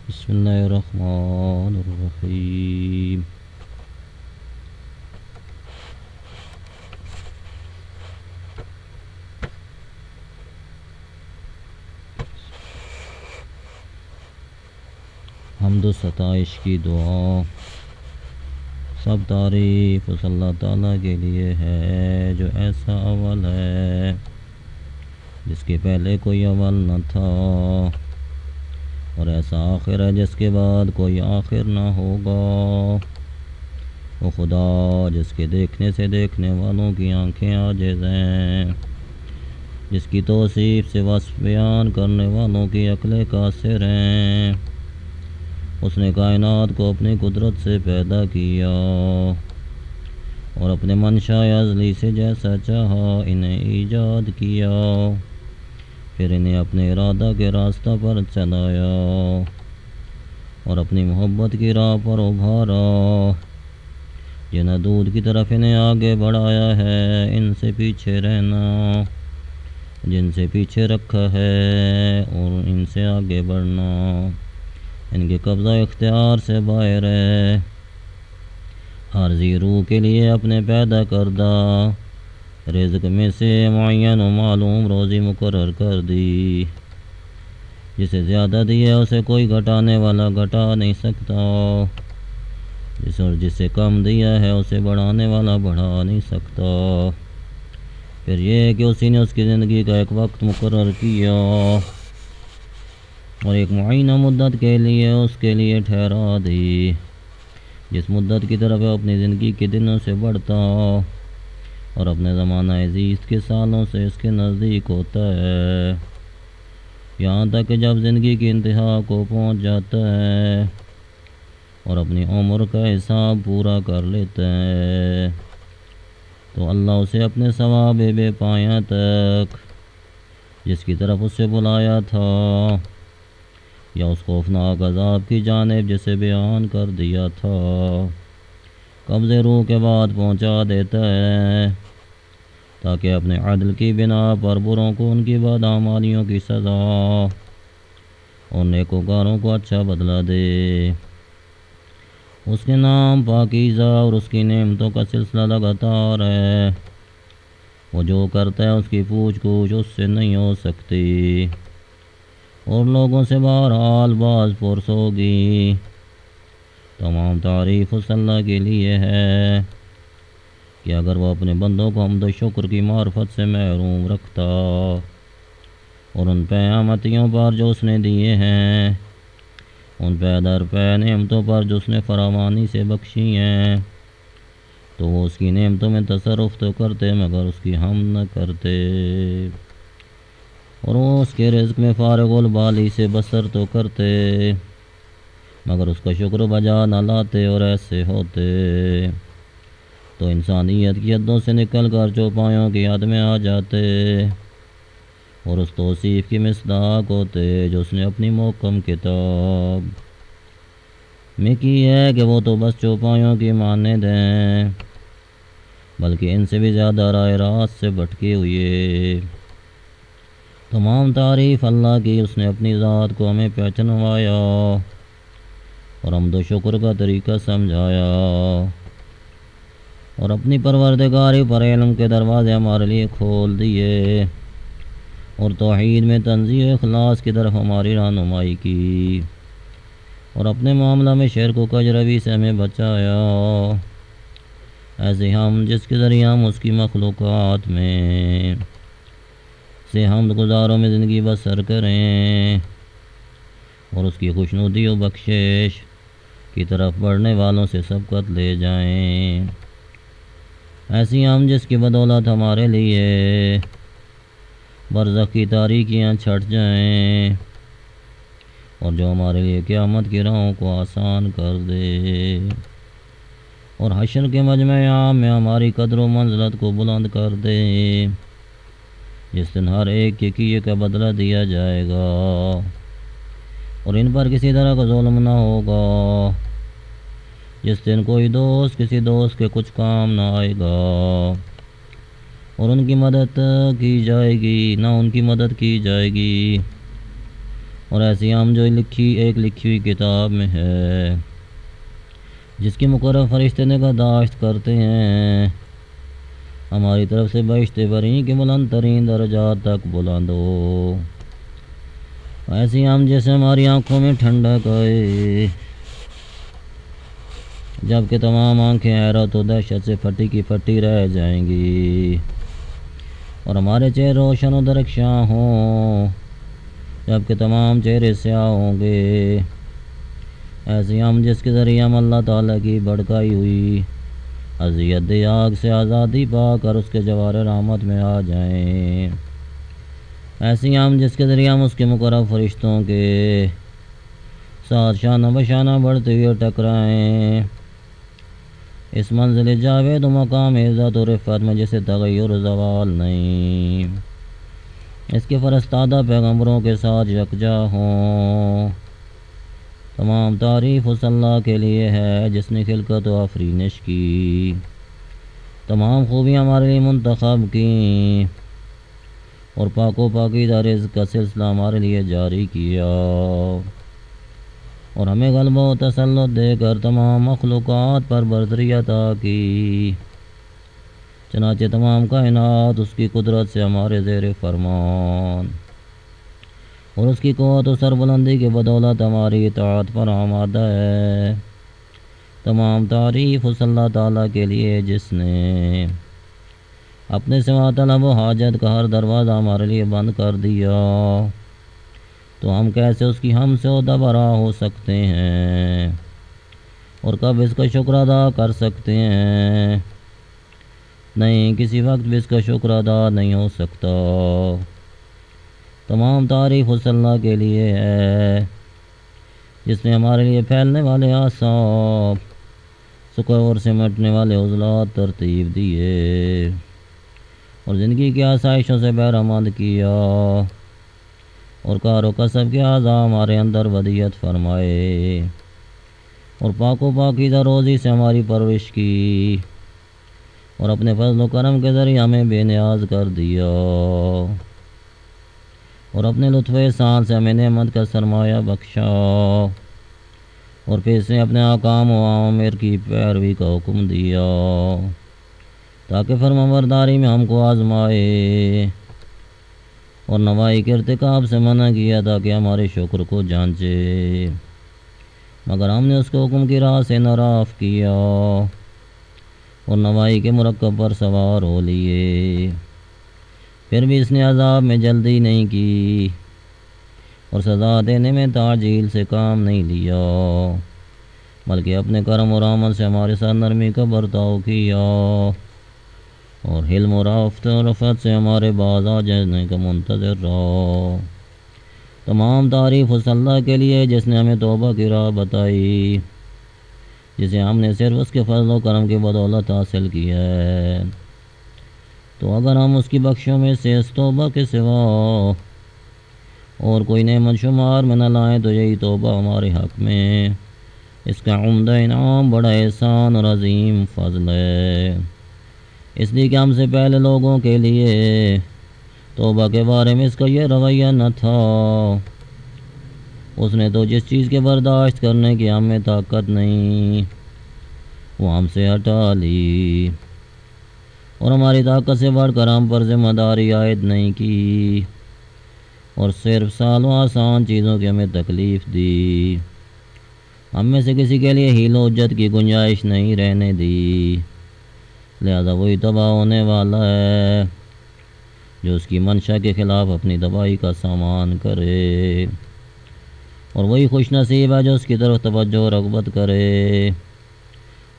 بسم اللہ الرحمن الرحیم۔ حمد و ستائش کی دعا، سب تعریف اس اللہ تعالیٰ کے لیے ہے جو ایسا اول ہے جس کے پہلے کوئی اول نہ تھا، اور ایسا آخر ہے جس کے بعد کوئی آخر نہ ہوگا۔ وہ خدا جس کے دیکھنے سے دیکھنے والوں کی آنکھیں عاجز ہیں، جس کی توصیف سے وصف بیان کرنے والوں کی عقلیں قاصر ہیں۔ اس نے کائنات کو اپنی قدرت سے پیدا کیا اور اپنے منشاء ازلی سے جیسا چاہا انہیں ایجاد کیا، پھر انہیں اپنے ارادہ کے راستہ پر چلایا اور اپنی محبت کی راہ پر ابھارا۔ جنہیں دودھ کی طرف انہیں آگے بڑھایا ہے، ان سے پیچھے رہنا، جن سے پیچھے رکھا ہے اور ان سے آگے بڑھنا ان کے قبضہ اختیار سے باہر ہے۔ عارضی روح کے لیے اپنے پیدا کردہ رزق میں سے معین و معلوم روزی مقرر کر دی، جسے زیادہ دیا اسے کوئی گھٹانے والا گھٹا نہیں سکتا، جسے کم دیا ہے اسے بڑھانے والا بڑھا نہیں سکتا۔ پھر یہ کہ اسی نے اس کی زندگی کا ایک وقت مقرر کیا اور ایک معینہ مدت کے لیے اس کے لیے ٹھہرا دی، جس مدت کی طرف اپنی زندگی کے دنوں سے بڑھتا اور اپنے زمانہ عزیز کے سالوں سے اس کے نزدیک ہوتا ہے، یہاں تک کہ جب زندگی کی انتہا کو پہنچ جاتا ہے اور اپنی عمر کا حساب پورا کر لیتا ہے تو اللہ اسے اپنے ثواب بے پایہ تک جس کی طرف اسے بلایا تھا یا اس خوفناک عذاب کی جانب جسے بیان کر دیا تھا قبض روح کے بعد پہنچا دیتا ہے، تاکہ اپنے عدل کی بنا پر بروں کو ان کی بدعمالیوں کی سزا اور نیکوکاروں کو اچھا بدلہ دے۔ اس کے نام پاکیزہ اور اس کی نعمتوں کا سلسلہ لگاتار ہے، وہ جو کرتا ہے اس کی پوچھ گچھ اس سے نہیں ہو سکتی، اور لوگوں سے بہرحال باز پرس ہوگی۔ تمام تعریف اس اللہ کے لیے ہے کہ اگر وہ اپنے بندوں کو حمد و شکر کی معرفت سے محروم رکھتا اور ان نعمتوں پر جو اس نے دیے ہیں، ان پہ در پہ نعمتوں پر جو اس نے فراوانی سے بخشی ہیں، تو وہ اس کی نعمتوں میں تصرف تو کرتے مگر اس کی حمد نہ کرتے، اور وہ اس کے رزق میں فارغ البالی سے بسر تو کرتے مگر اس کا شکر بجا نہ لاتے، اور ایسے ہوتے تو انسانیت کی حدوں سے نکل کر چوپایوں کی حد میں آ جاتے اور اس توصیف کی مصداق ہوتے جو اس نے اپنی محکم کتاب میں کی ہے کہ وہ تو بس چوپایوں کی مانند ہیں، بلکہ ان سے بھی زیادہ راہ راست سے بھٹکے ہوئے۔ تمام تعریف اللہ کی، اس نے اپنی ذات کو ہمیں پہچنوایا اور حمد و شکر کا طریقہ سمجھایا اور اپنی پروردگاری پر علم کے دروازے ہمارے لیے کھول دیے اور توحید میں تنزیہ و اخلاص کی طرف ہماری رہنمائی کی اور اپنے معاملہ میں شرک و کجروی سے ہمیں بچایا۔ ایسے ہم جس کے ذریعہ ہم اس کی مخلوقات میں سے حمد گزاروں میں زندگی بسر کریں اور اس کی خوشنودی و بخشش کی طرف بڑھنے والوں سے سبقت لے جائیں۔ ایسی ہم جس کی بدولت ہمارے لیے برزخ کی تاریکیاں چھٹ جائیں اور جو ہمارے لیے قیامت کی راہوں کو آسان کر دے اور حشر کے مجمع عام میں ہماری قدر و منزلت کو بلند کر دے، جس دن ہر ایک کے کیے کا بدلہ دیا جائے گا اور ان پر کسی طرح کا ظلم نہ ہوگا، جس دن کوئی دوست کسی دوست کے کچھ کام نہ آئے گا اور ان کی مدد کی جائے گی نہ ان کی مدد کی جائے گی اور ایسی ہم جو ایک لکھی ہوئی کتاب میں ہے، جس کی مقرر فرشتے نگہداشت کرتے ہیں، ہماری طرف سے بہشت بری کے بلند ترین درجات تک بلند ہو۔ ایسی ہم جیسے ہماری آنکھوں میں ٹھنڈک آئے، جبکہ تمام آنکھیں حیرت و دہشت سے پھٹی کی پھٹی رہ جائیں گی، اور ہمارے چہرے روشن و درخشاں ہوں، جبکہ تمام چہرے سیاہ ہوں گے۔ ایسی ہم جس کے ذریعے ہم اللہ تعالیٰ کی بھڑکائی ہوئی اذیت آگ سے آزادی پا کر اس کے جوار رحمت میں آ جائیں۔ ایسی ہم جس کے ذریعے ہم اس کے مقرر فرشتوں کے ساتھ شانہ بشانہ بڑھتے ہوئے ٹکرائیں، اس منزل جاوید و مقام عزت و رفعت میں جسے تغیر و زوال نہیں، اس کے فرستادہ پیغمبروں کے ساتھ یکجا ہوں۔ تمام تعریف اس اللہ کے لیے ہے جس نے خلقت و آفرینش کی، تمام خوبیاں ہمارے لیے منتخب کی، اور پاک و پاکیزہ رزق کا سلسلہ ہمارے لیے جاری کیا، اور ہمیں غلبہ و تسلط دے کر تمام مخلوقات پر برتری عطا کی۔ چنانچہ تمام کائنات اس کی قدرت سے ہمارے زیر فرمان، اور اس کی قوت و سربلندی کے بدولت ہماری اطاعت پر آمادہ ہے۔ تمام تعریف اس اللہ تعالیٰ کے لیے جس نے اپنے سوا طلب و حاجت کا ہر دروازہ ہمارے لیے بند کر دیا، تو ہم کیسے اس کی ہم سے عہدہ برا ہو سکتے ہیں، اور کب اس کا شکر ادا کر سکتے ہیں؟ نہیں، کسی وقت بھی اس کا شکر ادا نہیں ہو سکتا۔ تمام تعریف اس اللہ کے لیے ہے جس نے ہمارے لیے پھیلنے والے اعصاب، سکر اور سمٹنے والے عضلات ترتیب دیے، اور زندگی کی آسائشوں سے بہرمند کیا، اور کار و کسب کے اعضاء ہمارے اندر ودیعت فرمائے، اور پاک و پاکیزہ روزی سے ہماری پرورش کی، اور اپنے فضل و کرم کے ذریعے ہمیں بے نیاز کر دیا، اور اپنے لطف احسان سے ہمیں نعمت کا سرمایہ بخشا، اور پھر سے اپنے احکام و اوامر کی پیروی کا حکم دیا، تاکہ فرمانبرداری میں ہم کو آزمائے، اور نوائی کے ارتکاب سے منع کیا تاکہ ہمارے شکر کو جانچے، مگر ہم نے اس کے حکم کی راہ سے انحراف کیا، اور نوائی کے مرکب پر سوار ہو لیے۔ پھر بھی اس نے عذاب میں جلدی نہیں کی، اور سزا دینے میں تعجیل سے کام نہیں لیا، بلکہ اپنے کرم اور عمل سے ہمارے ساتھ نرمی کا برتاؤ کیا، اور حلم و رفت سے ہمارے باز آ جانے کا منتظر رہا۔ تمام تعریف اس اللہ کے لیے جس نے ہمیں توبہ کی راہ بتائی، جسے ہم نے صرف اس کے فضل و کرم کی بدولت حاصل کی ہے۔ تو اگر ہم اس کی بخشوں میں سے اس توبہ کے سوا اور کوئی نعمت شمار میں نہ لائیں، تو یہی توبہ ہمارے حق میں اس کا عمدہ انعام، بڑا احسان اور عظیم فضل ہے، اس لیے کہ ہم سے پہلے لوگوں کے لیے توبہ کے بارے میں اس کا یہ رویہ نہ تھا۔ اس نے تو جس چیز کے برداشت کرنے کی ہم میں طاقت نہیں، وہ ہم سے ہٹا لی، اور ہماری طاقت سے بڑھ کر ہم پر ذمہ داری عائد نہیں کی، اور صرف سال و آسان چیزوں کی ہمیں تکلیف دی، ہم میں سے کسی کے لیے حیل و حجت کی گنجائش نہیں رہنے دی، لہذا وہی تباہ ہونے والا ہے جو اس کی منشا کے خلاف اپنی تباہی کا سامان کرے، اور وہی خوش نصیب ہے جو اس کی طرف توجہ و رغبت کرے۔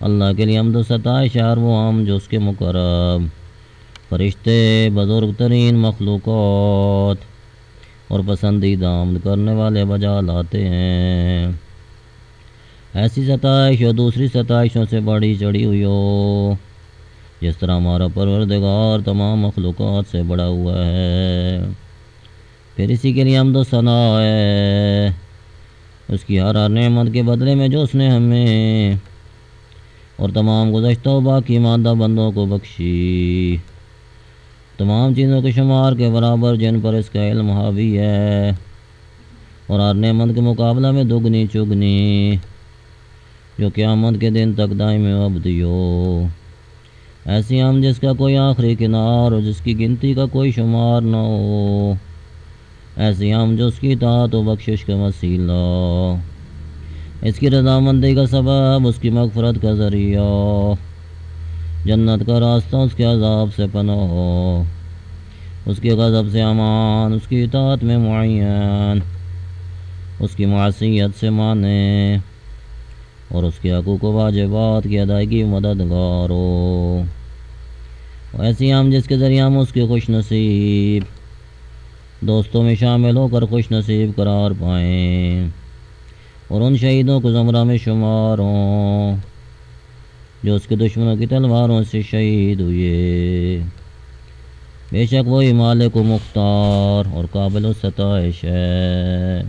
اللہ کے لیے حمد و ستائش ہے، وہ ہم جو اس کے مقرب فرشتے، بزرگ ترین مخلوقات اور پسندیدہ حمد کرنے والے بجا لاتے ہیں۔ ایسی ستائش جو دوسری ستائشوں سے بڑی چڑھی ہوئی ہو، جس طرح ہمارا پروردگار تمام مخلوقات سے بڑا ہوا ہے۔ پھر اسی کے لیے حمد و ثنا ہے، اس کی ہر نعمت کے بدلے میں جو اس نے ہمیں اور تمام گزشتہ و باقی ماندہ بندوں کو بخشی، تمام چیزوں کے شمار کے برابر جن پر اس کا علم حاوی ہے، اور ہر نعمت کے مقابلہ میں دگنی چگنی، جو قیامت کے دن تک دائم ابدی ہو۔ ایسی ہم جس کا کوئی آخری کنار ہو، جس کی گنتی کا کوئی شمار نہ ہو۔ ایسی ہم جو اس کی اطاعت و بخشش کا وسیلہ، اس کی رضامندی کا سبب، اس کی مغفرت کا ذریعہ، جنت کا راستہ، اس کے عذاب سے پناہ، اس کے غضب سے امان، اس کی اطاعت میں معین، اس کی معصیت سے مانے، اور اس کے حقوق و واجبات کی ادائیگی مددگار ہو۔ ایسی ہم جس کے ذریعہ ہم اس کے خوش نصیب دوستوں میں شامل ہو کر خوش نصیب قرار پائیں، اور ان شہیدوں کو زمرہ میں شمار ہوں جو اس کے دشمنوں کی تلواروں سے شہید ہوئے۔ بے شک وہی مالک و مختار اور قابل الستائش ہے۔